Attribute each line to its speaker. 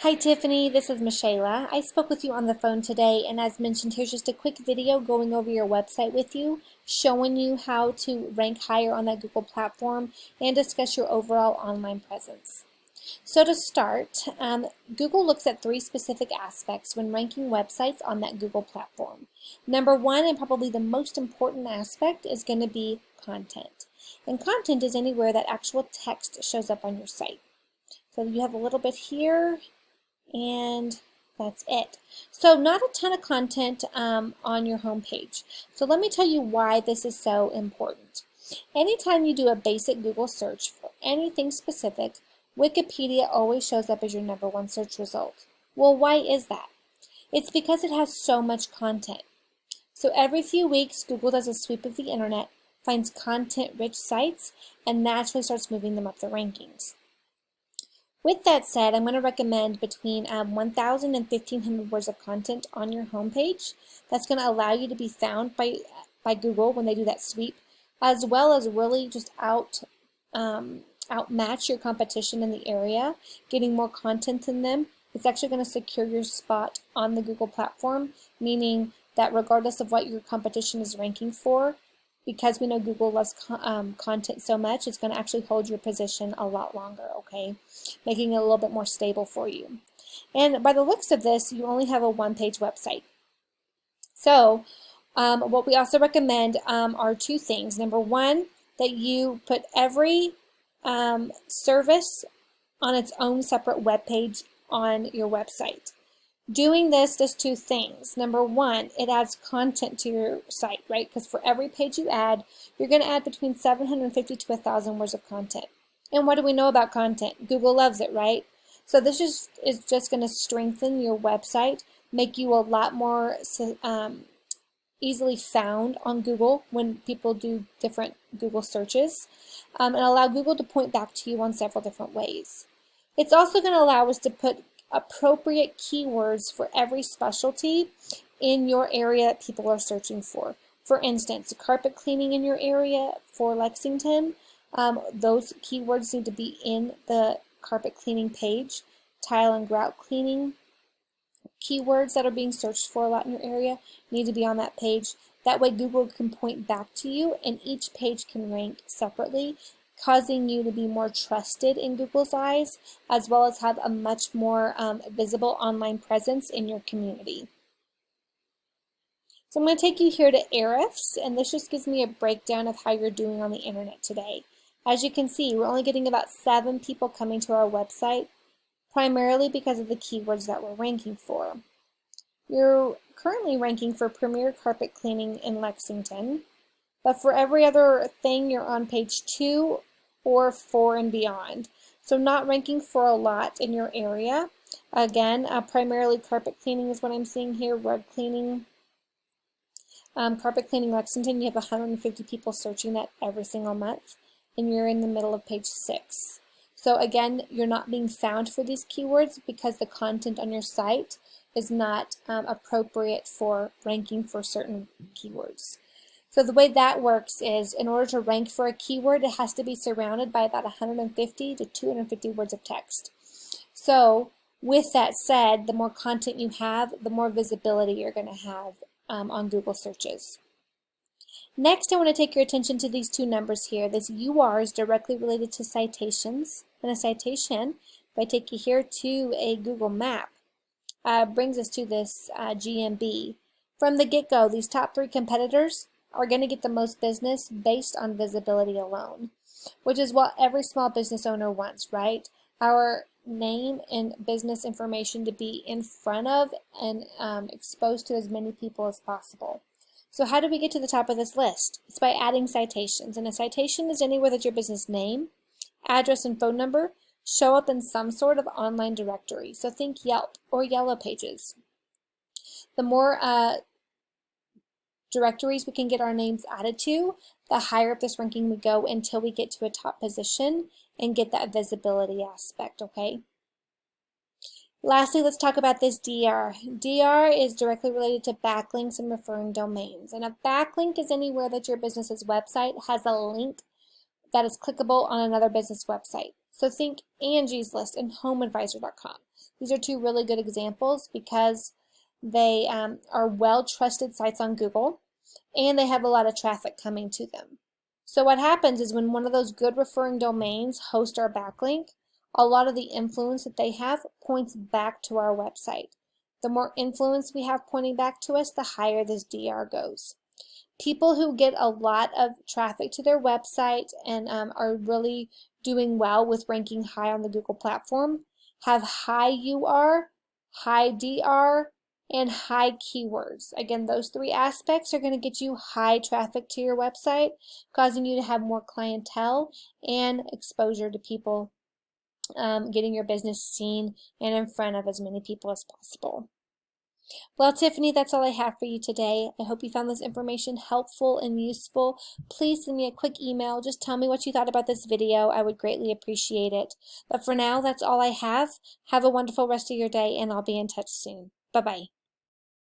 Speaker 1: Hi Tiffany, this is Michaela. I spoke with you on the phone today, and as mentioned, here's just a quick video going over your website with you, showing you how to rank higher on that Google platform and discuss your overall online presence. So to start, Google looks at three specific aspects when ranking websites on that Google platform. Number one, and probably the most important aspect, is going to be content. And content is anywhere that actual text shows up on your site. So you have a little bit here, and that's it. So not a ton of content on your home page. So let me tell you why this is so important. Anytime you do a basic Google search for anything specific, Wikipedia always shows up as your #1 search result. Well, why is that? It's because it has so much content. So every few weeks, Google does a sweep of the internet, finds content-rich sites, and naturally starts moving them up the rankings. With that said, I'm going to recommend between 1,000 and 1,500 words of content on your homepage. That's going to allow you to be found by Google when they do that sweep, as well as really just outmatch your competition in the area, getting more content than them. It's actually going to secure your spot on the Google platform, meaning that regardless of what your competition is ranking for, because we know Google loves content so much, it's going to actually hold your position a lot longer, okay? Making it a little bit more stable for you. And by the looks of this, you only have a one-page website. So what we also recommend are two things. Number one, that you put every service on its own separate web page on your website. Doing this does two things. Number one, it adds content to your site, right? Because for every page you add, you're going to add between 750 to 1,000 words of content. And what do we know about content? Google loves it, right? So this is just going to strengthen your website, make you a lot more easily found on Google when people do different Google searches, and allow Google to point back to you on several different ways. It's also going to allow us to put appropriate keywords for every specialty in your area that people are searching for. For instance, carpet cleaning in your area for Lexington, those keywords need to be in the carpet cleaning page. Tile and grout cleaning keywords that are being searched for a lot in your area need to be on that page. That way Google can point back to you, and each page can rank separately, causing you to be more trusted in Google's eyes, as well as have a much more visible online presence in your community. So I'm going to take you here to Ahrefs, and this just gives me a breakdown of how you're doing on the internet today. As you can see, we're only getting about 7 people coming to our website, primarily because of the keywords that we're ranking for. You're currently ranking for Premier Carpet Cleaning in Lexington, but for every other thing, you're on page 2 or 4 and beyond. So not ranking for a lot in your area. Again, primarily carpet cleaning is what I'm seeing here, rug cleaning. Carpet cleaning Lexington, you have 150 people searching that every single month, and you're in the middle of page 6. So again, you're not being found for these keywords because the content on your site is not appropriate for ranking for certain keywords. So the way that works is, in order to rank for a keyword, it has to be surrounded by about 150 to 250 words of text. So with that said, the more content you have, the more visibility you're going to have on Google searches. Next, I want to take your attention to these two numbers here. This UR is directly related to citations, and a citation, if I take you here to a Google map, brings us to this GMB. From the get-go, these top 3 competitors are going to get the most business based on visibility alone, which is what every small business owner wants, right? Our name and business information to be in front of and exposed to as many people as possible. So how do we get to the top of this list? It's by adding citations, and a citation is anywhere that your business name, address, and phone number show up in some sort of online directory. So think Yelp or Yellow Pages. The more directories we can get our names added to, the higher up this ranking we go until we get to a top position and get that visibility aspect, okay? Lastly, let's talk about this DR. DR is directly related to backlinks and referring domains. And a backlink is anywhere that your business's website has a link that is clickable on another business website. So think Angie's List and HomeAdvisor.com. These are two really good examples because they are well-trusted sites on Google and they have a lot of traffic coming to them. So what happens is when one of those good referring domains hosts our backlink, a lot of the influence that they have points back to our website. The more influence we have pointing back to us, the higher this DR goes. People who get a lot of traffic to their website and are really doing well with ranking high on the Google platform have high UR, high DR, and high keywords. Again, those three aspects are going to get you high traffic to your website, causing you to have more clientele and exposure to people, getting your business seen and in front of as many people as possible. Well, Tiffany, that's all I have for you today. I hope you found this information helpful and useful. Please send me a quick email. Just tell me what you thought about this video. I would greatly appreciate it. But for now, that's all I have. Have a wonderful rest of your day, and I'll be in touch soon. Bye-bye.